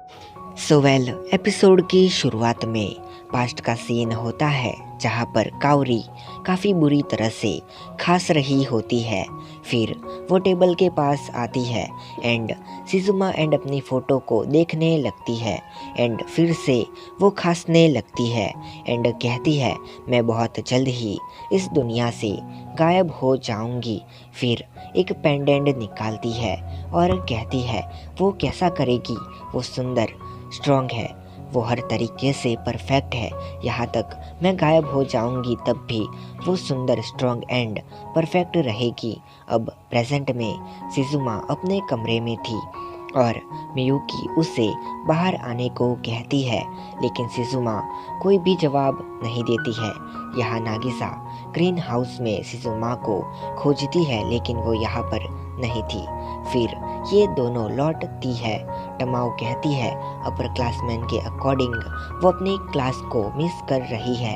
Episode की शुरुआत में पास्ट का सीन होता है जहाँ पर काउरी काफ़ी बुरी तरह से खांस रही होती है। फिर वो टेबल के पास आती है एंड सिजुमा एंड अपनी फ़ोटो को देखने लगती है एंड फिर से वो खांसने लगती है एंड कहती है मैं बहुत जल्द ही इस दुनिया से गायब हो जाऊंगी। फिर एक पेंडेंट निकालती है और कहती है वो कैसा करेगी, वो सुंदर स्ट्रॉन्ग है, वो हर तरीके से परफेक्ट है। यहाँ तक मैं गायब हो जाऊंगी तब भी वो सुंदर स्ट्रॉन्ग एंड परफेक्ट रहेगी। अब प्रेजेंट में सिजुमा अपने कमरे में थी और मियुकी उसे बाहर आने को कहती है, लेकिन सिजुमा कोई भी जवाब नहीं देती है। यहाँ नागिसा ग्रीन हाउस में सिजुमा को खोजती है लेकिन वो यहाँ पर नहीं थी। फिर ये दोनों लौटती है। टमाओ कहती है अपर क्लासमैन के अकॉर्डिंग वो अपनी क्लास को मिस कर रही है।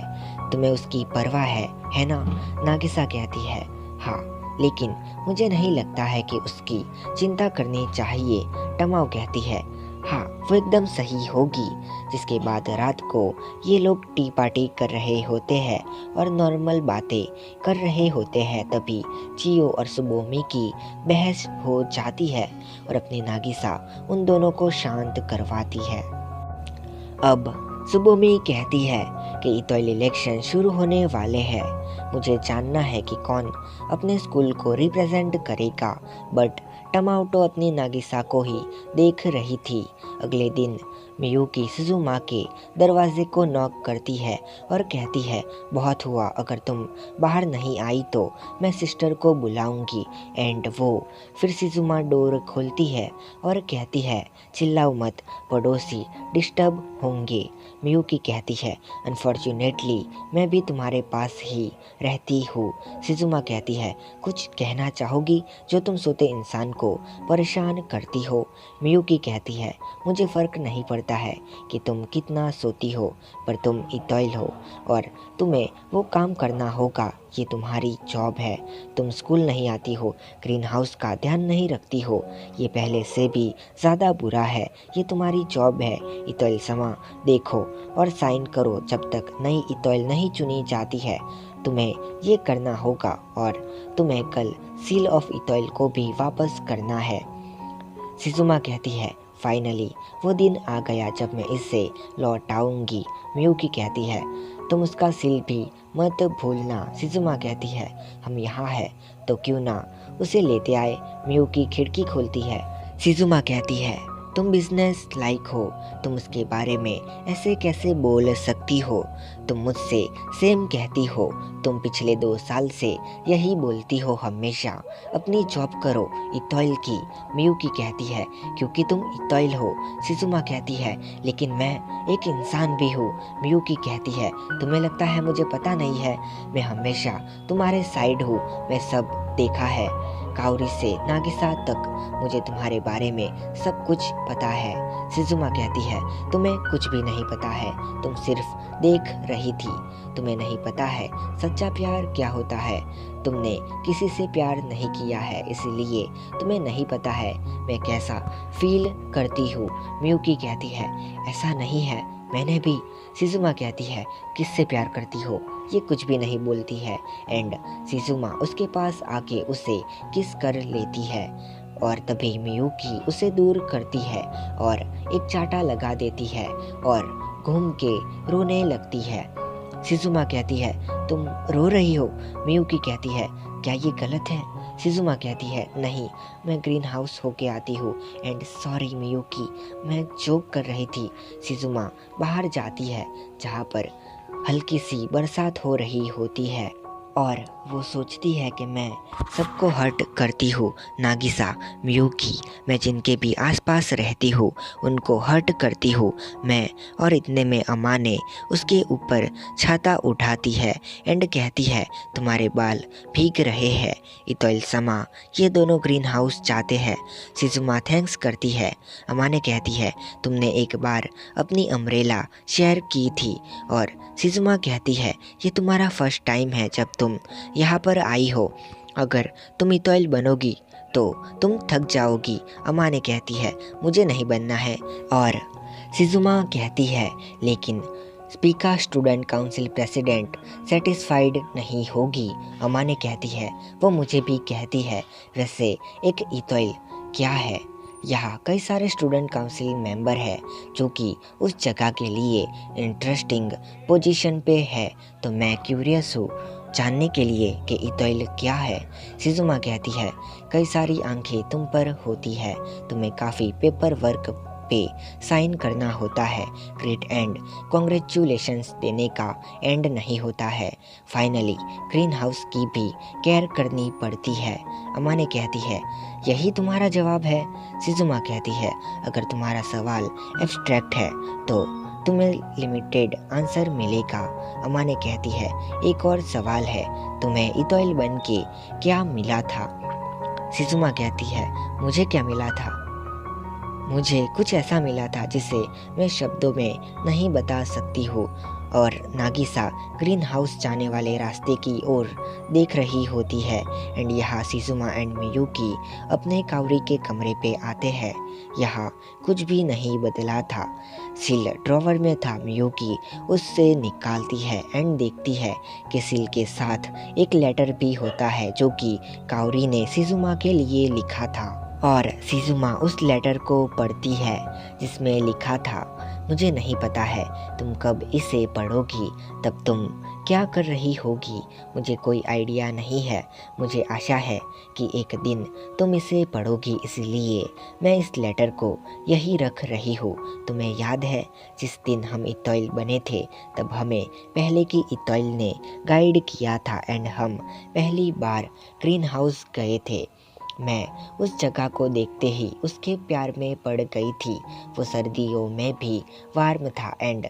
तुम्हें उसकी परवाह है ना? नागिसा कहती है हाँ, लेकिन मुझे नहीं लगता है कि उसकी चिंता करनी चाहिए। टमाओ कहती है हाँ, वो एकदम सही होगी। जिसके बाद रात को ये लोग टी पार्टी कर रहे होते हैं और नॉर्मल बातें कर रहे होते हैं, तभी चियो और सुबोमी की बहस हो जाती है और अपनी नागिसा उन दोनों को शांत करवाती है। अब सुबोमी कहती है कि इतोइल इलेक्शन शुरू होने वाले हैं। मुझे जानना है कि कौन अपने स्कूल को रिप्रेजेंट करेगा। बट टमाओटो अपनी नागिसा को ही देख रही थी। अगले दिन मियुकी सिजुमा के दरवाजे को नॉक करती है और कहती है बहुत हुआ, अगर तुम बाहर नहीं आई तो मैं सिस्टर को बुलाऊंगी। एंड वो फिर सिजुमा डोर खोलती है और कहती है चिल्लाओ मत, पड़ोसी डिस्टर्ब होंगे। मियुकी कहती है अनफॉर्चुनेटली मैं भी तुम्हारे पास ही रहती हूँ। सिजुमा कहती है कुछ कहना चाहोगी जो तुम सोते इंसान को परेशान करती हो? मियुकी कहती है मुझे फ़र्क नहीं पड़ता है कि तुम कितना सोती हो, पर तुम इतोइल हो और तुम्हें वो काम करना होगा। ये तुम्हारी जॉब है। तुम स्कूल नहीं आती हो, ग्रीन हाउस का ध्यान नहीं रखती हो, ये पहले से भी ज़्यादा बुरा है। ये तुम्हारी जॉब है। इतोइल समा देखो और साइन करो। जब तक नई इतोइल नहीं चुनी जाती है तुम्हें ये करना होगा और तुम्हें कल सील ऑफ इतोइल को भी वापस करना है। सिजुमा कहती है फाइनली वो दिन आ गया जब मैं इससे लौट आऊंगी। मियुकी कहती है तुम उसका सील भी मत भूलना। सिजुमा कहती है हम यहाँ हैं तो क्यों ना उसे लेते आए। मियुकी खिड़की खोलती है। सिजुमा कहती है तुम बिजनेस लाइक हो, तुम उसके बारे में ऐसे कैसे बोल सकती हो? तुम मुझसे सेम कहती हो, तुम पिछले 2 साल से यही बोलती हो हमेशा। अपनी जॉब करो इतोइल की। मियुकी कहती है क्योंकि तुम इतोइल हो। सिजुमा कहती है लेकिन मैं एक इंसान भी हूँ। मियुकी कहती है तुम्हें लगता है मुझे पता नहीं है? मैं हमेशा तुम्हारे साइड हूँ। मैं सब देखा है, काउरी से नागिसा तक मुझे तुम्हारे बारे में सब कुछ पता है। सिजुमा कहती है तुम्हें कुछ भी नहीं पता है, तुम सिर्फ देख रही थी। तुम्हें नहीं पता है सच्चा प्यार क्या होता है। तुमने किसी से प्यार नहीं किया है, इसलिए तुम्हें नहीं पता है मैं कैसा फील करती हूँ। मियुकी कहती है ऐसा नहीं है, मैंने भी। सिजुमा कहती है किससे प्यार करती हो? ये कुछ भी नहीं बोलती है एंड सिजुमा उसके पास आके उसे किस कर लेती है और तभी मियुकी उसे दूर करती है और एक चाटा लगा देती है और घूम के रोने लगती है। सिजुमा कहती है तुम रो रही हो? मियुकी कहती है क्या ये गलत है? सिजुमा कहती है नहीं, मैं ग्रीन हाउस होके आती हूँ एंड सॉरी मियुकी, मैं जोक कर रही थी। सिजुमा बाहर जाती है जहाँ पर हल्की सी बरसात हो रही होती है और वो सोचती है कि मैं सबको हर्ट करती हूँ। नागिसा, मियुकी, मैं जिनके भी आसपास रहती हूँ उनको हर्ट करती हूँ मैं। और इतने में अम्मा ने उसके ऊपर छाता उठाती है एंड कहती है तुम्हारे बाल भीग रहे हैं। इतोइल समा ये दोनों ग्रीन हाउस जाते हैं। सिजुमा थैंक्स करती है। अम्मा ने कहती है तुमने एक बार अपनी अम्ब्रेला शेयर की थी और सिजुमा कहती है ये तुम्हारा फर्स्ट टाइम है जब तुम यहाँ पर आई हो। अगर तुम इतोइल बनोगी तो तुम थक जाओगी। अम्मा ने कहती है मुझे नहीं बनना है और सिजुमा कहती है, लेकिन Spica student council president satisfied नहीं होगी। अमाने कहती है, वो मुझे भी कहती है। वैसे एक इतोइल क्या है? यहाँ कई सारे स्टूडेंट काउंसिल मेंबर है जो कि उस जगह के लिए इंटरेस्टिंग पोजीशन पे है, तो मैं क्यूरियस हूँ जानने के लिए कि इतोइल क्या है। सिजुमा कहती है, कई सारी आंखें तुम पर होती है, तुम्हें काफ़ी पेपर वर्क पे साइन करना होता है। ग्रेट एंड कॉन्ग्रेचुलेशंस देने का एंड नहीं होता है। फाइनली ग्रीन हाउस की भी केयर करनी पड़ती है। अमाने कहती है, यही तुम्हारा जवाब है? सिजुमा कहती है, अगर तुम्हारा सवाल एब्स्ट्रैक्ट है तो तुम्हें लिमिटेड आंसर मिलेगा। अमाने कहती है, एक और सवाल है, तुम्हें इतोइल बन के क्या मिला था? सिजुमा कहती है, मुझे क्या मिला था? मुझे कुछ ऐसा मिला था जिसे मैं शब्दों में नहीं बता सकती हूँ। और नागिसा ग्रीन हाउस जाने वाले रास्ते की ओर देख रही होती है। एंड यहाँ सिजुमा एंड मियुकी अपने काउरी के कमरे पे आते हैं। यहाँ कुछ भी नहीं बदला था। सिल ड्रॉवर में था। मियुकी उससे निकालती है एंड देखती है कि सिल के साथ एक लेटर भी होता है जो कि काउरी ने सिजुमा के लिए लिखा था। और सिजुमा उस लेटर को पढ़ती है जिसमें लिखा था, मुझे नहीं पता है तुम कब इसे पढ़ोगी, तब तुम क्या कर रही होगी, मुझे कोई आइडिया नहीं है। मुझे आशा है कि एक दिन तुम इसे पढ़ोगी, इसलिए मैं इस लेटर को यही रख रही हूँ। तुम्हें याद है जिस दिन हम इतोइल बने थे, तब हमें पहले की इतोइल ने गाइड किया था एंड हम पहली बार ग्रीन हाउस गए थे। मैं उस जगह को देखते ही उसके प्यार में पड़ गई थी। वो सर्दियों में भी वार्म था एंड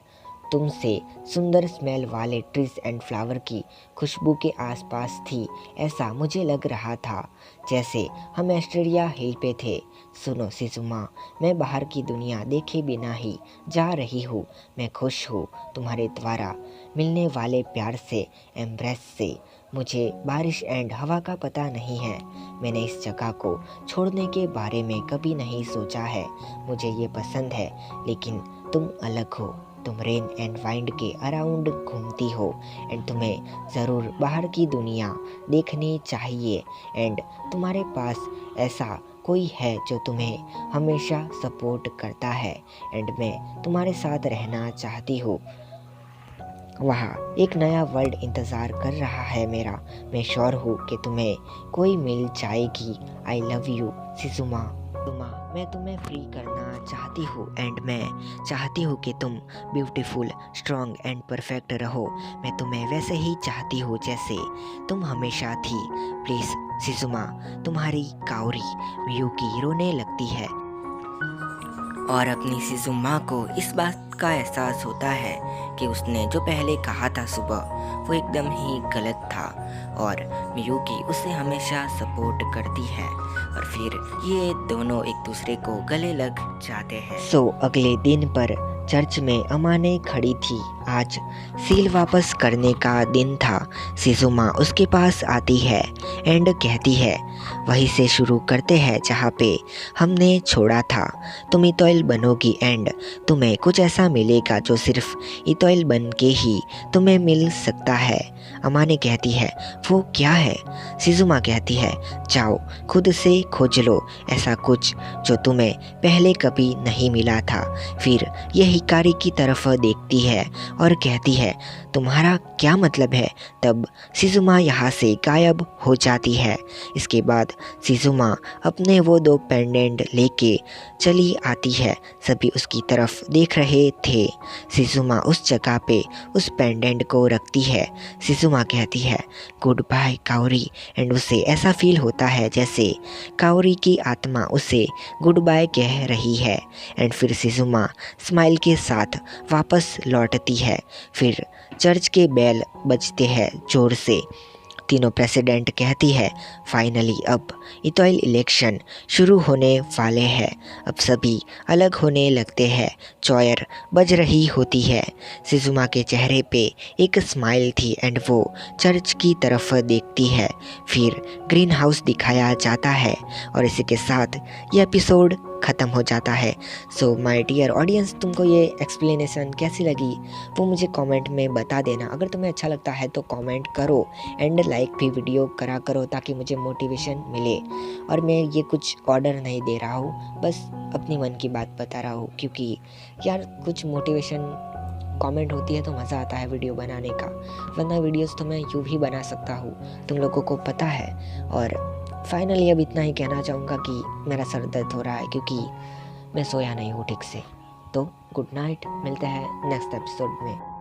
तुमसे सुंदर स्मेल वाले ट्रीज एंड फ्लावर की खुशबू के आसपास थी। ऐसा मुझे लग रहा था जैसे हम एस्ट्रेलिया हिल पे थे। सुनो सिजुमा, मैं बाहर की दुनिया देखे बिना ही जा रही हूँ। मैं खुश हूँ तुम्हारे द्वारा मिलने वाले प्यार से, एम्ब्रेस से। मुझे बारिश एंड हवा का पता नहीं है। मैंने इस जगह को छोड़ने के बारे में कभी नहीं सोचा है। मुझे ये पसंद है, लेकिन तुम अलग हो। तुम रेन एंड वाइंड के अराउंड घूमती हो एंड तुम्हें ज़रूर बाहर की दुनिया देखनी चाहिए। एंड तुम्हारे पास ऐसा कोई है जो तुम्हें हमेशा सपोर्ट करता है एंड मैं तुम्हारे साथ रहना चाहती हूँ। वहाँ एक नया वर्ल्ड इंतज़ार कर रहा है मेरा। मैं श्योर हूँ कि तुम्हें कोई मिल जाएगी। आई लव यू सिजुमा। मैं तुम्हें फ्री करना चाहती हूँ एंड मैं चाहती हूँ कि तुम ब्यूटीफुल, स्ट्रॉन्ग एंड परफेक्ट रहो। मैं तुम्हें वैसे ही चाहती हूँ जैसे तुम हमेशा थी। प्लीज़ सिजुमा। तुम्हारी काउरी। मियुकी रोने लगती है और अपनी सिजुमा को इस बात का एहसास होता है कि उसने जो पहले कहा था सुबह, वो एकदम ही गलत था और मियुकी उसे हमेशा सपोर्ट करती है और फिर ये दोनों एक दूसरे को गले लग जाते हैं। अगले दिन पर चर्च में अमाने खड़ी थी। आज सील वापस करने का दिन था। सिजुमा उसके पास आती है एंड कहती है, वहीं से शुरू करते हैं जहाँ पे हमने छोड़ा था। तुम इतोइल बनोगी एंड तुम्हें कुछ ऐसा मिलेगा जो सिर्फ इतोइल बन के ही तुम्हें मिल सकता है। अमाने कहती है, वो क्या है? सिजुमा कहती है, जाओ खुद से खोज लो ऐसा कुछ जो तुम्हें पहले कभी नहीं मिला था। फिर ये हिकारी की तरफ देखती है और कहती है, तुम्हारा क्या मतलब है? तब सिजुमा यहाँ से गायब हो जाती है। इसके बाद सिजुमा अपने वो 2 पेंडेंट लेके चली आती है। सभी उसकी तरफ देख रहे थे। सिजुमा उस जगह पे उस पेंडेंट को रखती है। सिजुमा कहती है, गुड बाय काउरी, एंड उसे ऐसा फील होता है जैसे काउरी की आत्मा उसे गुड बाय कह रही है। एंड फिर सिजुमा स्माइल के साथ वापस लौटती है। फिर चर्च के बेल बजते हैं जोर से। तीनों प्रेसिडेंट कहती है, फाइनली अब इतोइल इलेक्शन शुरू होने वाले हैं। अब सभी अलग होने लगते हैं। चॉयर बज रही होती है। सिजुमा के चेहरे पे एक स्माइल थी एंड वो चर्च की तरफ देखती है। फिर ग्रीन हाउस दिखाया जाता है और इसी के साथ ये एपिसोड ख़त्म हो जाता है। सो माय डियर ऑडियंस, तुमको ये एक्सप्लेनेशन कैसी लगी वो मुझे कमेंट में बता देना। अगर तुम्हें अच्छा लगता है तो कमेंट करो एंड लाइक भी वीडियो करा करो ताकि मुझे मोटिवेशन मिले। और मैं ये कुछ ऑर्डर नहीं दे रहा हूँ, बस अपनी मन की बात बता रहा हूँ, क्योंकि यार कुछ मोटिवेशन कमेंट होती है तो मज़ा आता है वीडियो बनाने का, वरना वीडियोस तो मैं यूँ भी बना सकता हूँ, तुम लोगों को पता है। और फाइनली अब इतना ही कहना चाहूँगा कि मेरा सर दर्द हो रहा है क्योंकि मैं सोया नहीं हूँ ठीक से। तो गुड नाइट, मिलते हैं नेक्स्ट एपिसोड में।